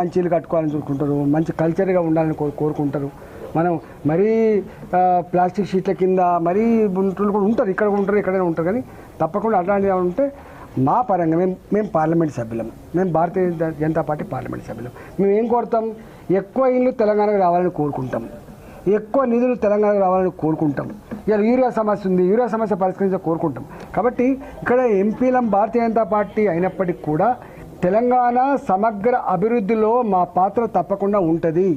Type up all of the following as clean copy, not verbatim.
మంచిలు కట్టుకోవాలని చూసుకుంటారు, మంచి కల్చర్గా ఉండాలని కోరుకుంటారు. మనం మరీ ప్లాస్టిక్ షీట్ల కింద మరీ ఉంటున్నారు కూడా ఉంటారు, ఇక్కడ ఉంటారు, ఎక్కడైనా ఉంటారు. కానీ తప్పకుండా అట్లాంటివి ఉంటే మా పరంగా మేము పార్లమెంట్ సభ్యులం, మేము భారతీయ జనతా పార్టీ పార్లమెంట్ సభ్యులం. మేము ఏం కోరుతాం? ఎక్కువ ఇళ్ళు తెలంగాణకు రావాలని కోరుకుంటాం, ఎక్కువ నిధులు తెలంగాణకు రావాలని కోరుకుంటాం. ఇలా యూరియా సమస్య ఉంది, యూరియా సమస్య పరిష్కరించాలని కోరుకుంటాం. కాబట్టి ఇక్కడ ఎంపీలం భారతీయ జనతా పార్టీ అయినప్పటికీ కూడా తెలంగాణ సమగ్ర అభివృద్ధిలో మా పాత్ర తప్పకుండా ఉంటుంది.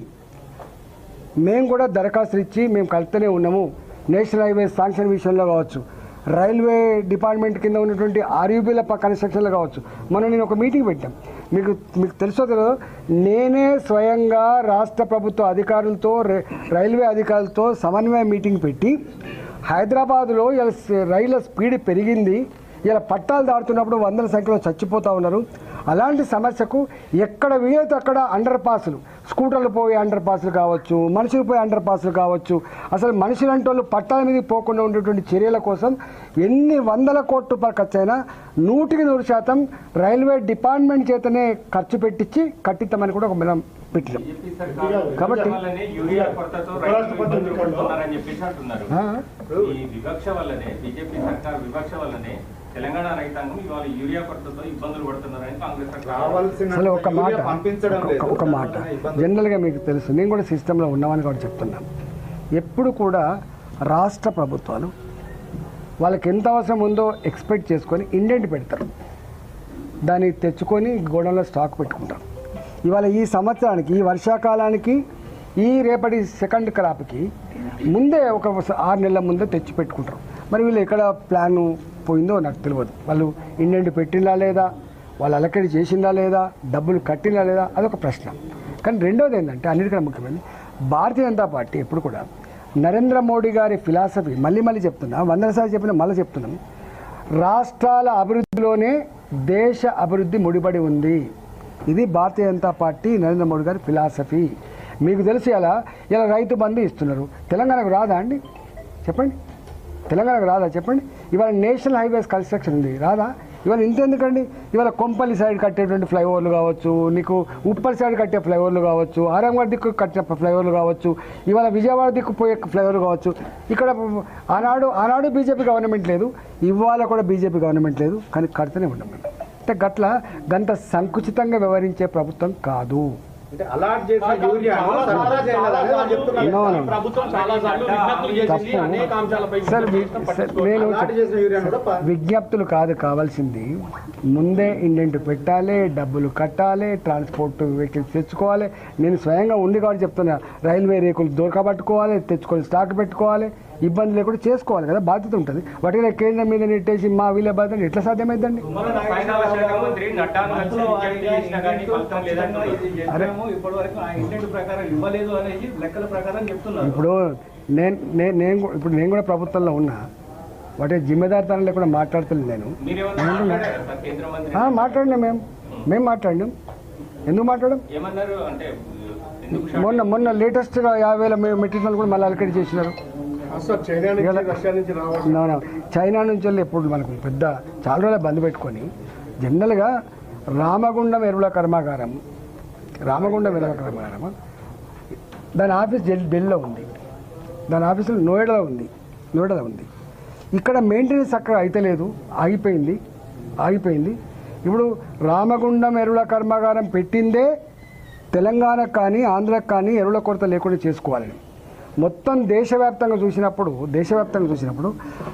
మేము కూడా దరఖాస్తులు ఇచ్చి మేము కలుపుతూనే ఉన్నాము. నేషనల్ హైవే శాంక్షన్ విషయంలో కావచ్చు, రైల్వే డిపార్ట్మెంట్ కింద ఉన్నటువంటి ఆర్యూబీల కన్స్ట్రక్షన్లో కావచ్చు. నేను ఒక మీటింగ్ పెట్టాం, మీకు తెలుసో తెలియదో, నేనే స్వయంగా రాష్ట్ర ప్రభుత్వ అధికారులతో రైల్వే అధికారులతో సమన్వయ మీటింగ్ పెట్టి హైదరాబాద్లో ఇలా రైళ్ల స్పీడ్ పెరిగింది, ఇలా పట్టాలు దాటుతున్నప్పుడు వందల సంఖ్యలో చచ్చిపోతూ ఉన్నారు. అలాంటి సమస్యకు ఎక్కడ వీలైతే అక్కడ అండర్ పాసులు, స్కూటర్లు పోయే అండర్ పాసులు కావచ్చు, మనుషులు పోయే అండర్ పాసులు కావచ్చు, అసలు మనుషులంటే వాళ్ళు పట్టాల మీద పోకుండా ఉండేటువంటి చర్యల కోసం ఎన్ని వందల కోట్ల రూపాయలు ఖర్చు అయినా 100% రైల్వే డిపార్ట్మెంట్ చేతనే ఖర్చు పెట్టించి కట్టిద్దామని కూడా ఒక మనం పెట్టినాం. కాబట్టి తెలంగాణ రైతాంగం ఇవాళ యూరియా కొరతతో ఇబ్బందులు పడుతున్నారని కాంగ్రెస్ అసలు ఒక మాట జనరల్గా మీకు తెలుసు, నేను కూడా సిస్టంలో ఉన్నామని కూడా చెప్తున్నాను. ఎప్పుడు కూడా రాష్ట్ర ప్రభుత్వాలు వాళ్ళకి ఎంత అవసరం ఉందో ఎక్స్పెక్ట్ చేసుకొని ఇండెంట్ పెడతారు, దాన్ని తెచ్చుకొని గోడౌన్లో స్టాక్ పెట్టుకుంటారు. ఇవాళ ఈ సంవత్సరానికి, ఈ వర్షాకాలానికి, ఈ రేపటి సెకండ్ క్రాప్కి ముందే ఒక 6 నెలల ముందే తెచ్చి పెట్టుకుంటారు. మరి వీళ్ళు ఎక్కడ ప్లాన్ పోయిందో నాకు తెలియదు. వాళ్ళు ఇండెంట్ పెట్టిందా లేదా, వాళ్ళు అలకడి చేసిందా లేదా, డబ్బులు కట్టిందా లేదా, అదొక ప్రశ్న. కానీ రెండోది ఏంటంటే అన్నిటికన్నా ముఖ్యమైనది, భారతీయ జనతా పార్టీ ఎప్పుడు కూడా నరేంద్ర మోడీ గారి ఫిలాసఫీ మళ్ళీ చెప్తున్నా, 100 సార్లు చెప్పినా మళ్ళీ చెప్తున్నాం, రాష్ట్రాల అభివృద్ధిలోనే దేశ అభివృద్ధి ముడిపడి ఉంది. ఇది భారతీయ జనతా పార్టీ నరేంద్ర మోడీ గారి ఫిలాసఫీ. మీకు తెలిసి ఇలా రైతు బంధు ఇస్తున్నారు, తెలంగాణకు రాదా అండి? చెప్పండి, తెలంగాణకు రాదా చెప్పండి? ఇవాళ నేషనల్ హైవేస్ కన్స్ట్రక్షన్ ఉంది, రాదా? ఇవాళ ఇంతెందుకండి, ఇవాళ కొంపల్లి సైడ్ కట్టేటువంటి ఫ్లైఓవర్లు కావచ్చు, నీకు ఉప్పల్ సైడ్ కట్టే ఫ్లైఓవర్లు కావచ్చు, ఆరాంగఢ్ దిక్కు కట్టే ఫ్లైఓవర్లు కావచ్చు, ఇవాళ విజయవాడ దిక్కు పోయే ఫ్లైఓవర్లు కావచ్చు. ఇక్కడ ఆనాడు బీజేపీ గవర్నమెంట్ లేదు, ఇవాళ కూడా బీజేపీ గవర్నమెంట్ లేదు, కానీ కడుతూనే ఉన్నాం. అంటే గంత సంకుచితంగా వ్యవహరించే ప్రభుత్వం కాదు. విజ్ఞప్తులు కాదు కావాల్సింది, ముందే ఇండెంట్ పెట్టాలి, డబ్బులు కట్టాలి, ట్రాన్స్పోర్ట్ వెహికల్స్ తెచ్చుకోవాలి. నేను స్వయంగా ఉండి కాబట్టి చెప్తున్నా, రైల్వే రేకులు దొరకబట్టుకోవాలి, తెచ్చుకొని స్టాక్ పెట్టుకోవాలి, ఇబ్బంది లేకుండా చేసుకోవాలి కదా, బాధ్యత ఉంటుంది. వాటికి కేంద్రం మీద నెట్టేసి మా వీళ్ళ బాధ్యత ఎట్లా సాధ్యమైందండి? ఇప్పుడు నేను కూడా ప్రభుత్వంలో ఉన్నా, వాటి జిమ్మేదారితనం లేకుండా మాట్లాడుతున్నాను. నేను మాట్లాడినా, మేము మాట్లాడినాం. ఎందుకు మాట్లాడడం? మొన్న లేటెస్ట్గా 50,000 మెట్రిక్ టన్నులు కూడా మళ్ళీ అలకడి చేసినారు. చైనా నుంచి వెళ్ళి ఎప్పుడు మనకు పెద్ద చాలా రోజులు బంద్ పెట్టుకొని, జనరల్గా రామగుండం ఎరువుల కర్మాగారం దాని ఆఫీస్ ఢిల్లీలో ఉంది, దాని ఆఫీసులో నోయిడాలో ఉంది. ఇక్కడ మెయింటెనెన్స్ చక్కగా అయితలేదు, ఆగిపోయింది. ఇప్పుడు రామగుండం ఎరువుల కర్మాగారం పెట్టిందే తెలంగాణకు కానీ ఆంధ్రకు కానీ ఎరువుల కొరత లేకుండా చేసుకోవాలని. మొత్తం దేశవ్యాప్తంగా చూసినప్పుడు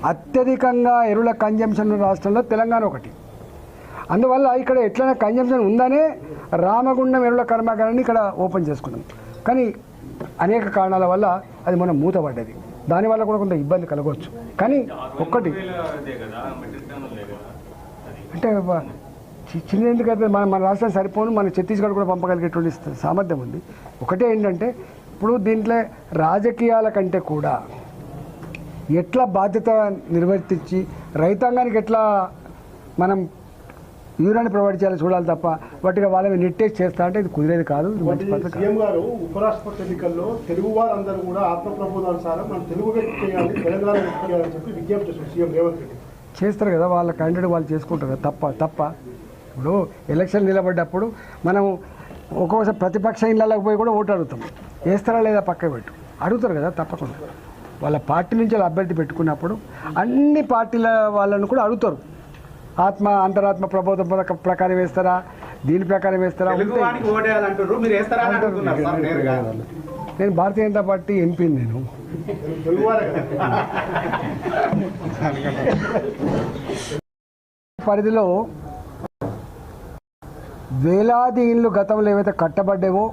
అత్యధికంగా ఎరువుల కన్జంప్షన్ రాష్ట్రంలో తెలంగాణ ఒకటి. అందువల్ల ఇక్కడ ఎట్లయినా కన్జంప్షన్ ఉందనే రామగుండం ఎరువుల కర్మాగారాన్ని ఇక్కడ ఓపెన్ చేసుకున్నాం. కానీ అనేక కారణాల వల్ల అది మనం మూతపడ్డది, దానివల్ల కూడా కొంత ఇబ్బంది కలగవచ్చు. కానీ ఒక్కటి అంటే చిన్న ఎందుకైతే మన రాష్ట్రం సరిపోను, మన ఛత్తీస్గఢ్ కూడా పంపగలిగేటువంటి సామర్థ్యం ఉంది. ఒకటే ఏంటంటే, ఇప్పుడు దీంట్లో రాజకీయాల కంటే కూడా ఎట్లా బాధ్యత నిర్వర్తించి రైతాంగానికి ఎట్లా మనం యూరియాని ప్రొవైడ్ చేయాలి చూడాలి తప్ప వాటిగా వాళ్ళని నెట్టేసి చేస్తా అంటే ఇది కుదిరేది కాదు. సీఎం గారు ఉపరాష్ట్రపతి ఎన్నికల్లో తెలుగు వారందరూ కూడా ఆత్మప్రబోధానుసారం మనం తెలుగు వ్యక్తి చేయాలి, తెలంగాణ వ్యక్తి చేయాలని చెప్పి విజ్ఞప్తి చేస్తారు సీఎం రేవంత్ రెడ్డి. చేస్తారు కదా, వాళ్ళ క్యాండిడేట్ వాళ్ళు చేసుకుంటారు కదా, తప్ప ఇప్పుడు ఎలక్షన్ నిలబడ్డప్పుడు మనం ఒక్కొక్కసారి ప్రతిపక్ష ఇళ్ళకి పోయి కూడా ఓటు అడుగుతాం. వేస్తారా లేదా పక్క పెట్టు అడుగుతారు కదా తప్పకుండా. వాళ్ళ పార్టీ నుంచి వాళ్ళ అభ్యర్థి పెట్టుకున్నప్పుడు అన్ని పార్టీల వాళ్ళను కూడా అడుగుతారు. అంతరాత్మ ప్రబోధం ప్రకారం వేస్తారా, దీని ప్రకారం వేస్తారా. నేను భారతీయ జనతా పార్టీ ఎంపీని. నేను పరిధిలో వేలాది ఇండ్లు గతంలో ఏవైతే కట్టబడ్డావో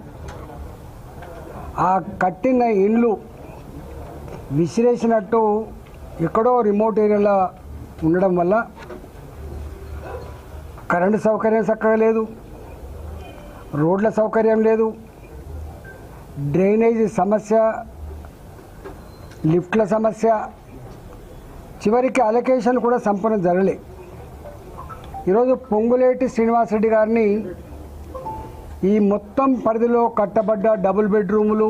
ఆ కట్టిన ఇండ్లు విసిరేసినట్టు ఎక్కడో రిమోట్ ఏరియాలో ఉండడం వల్ల కరెంటు సౌకర్యం చక్కగా లేదు, రోడ్ల సౌకర్యం లేదు, డ్రైనేజీ సమస్య, లిఫ్ట్ల సమస్య, చివరికి అలొకేషన్ కూడా సంపూర్ణ జరగలే. ఈరోజు పొంగులేటి శ్రీనివాసరెడ్డి గారిని ఈ మొత్తం పరిధిలో కట్టబడ్డ డబుల్ బెడ్రూములు,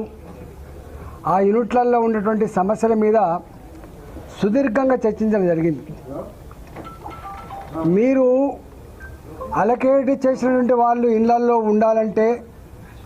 ఆ యూనిట్లలో ఉన్నటువంటి సమస్యల మీద సుదీర్ఘంగా చర్చించడం జరిగింది. మీరు అలొకేట్ చేసినటువంటి వాళ్ళు ఇళ్లల్లో ఉండాలంటే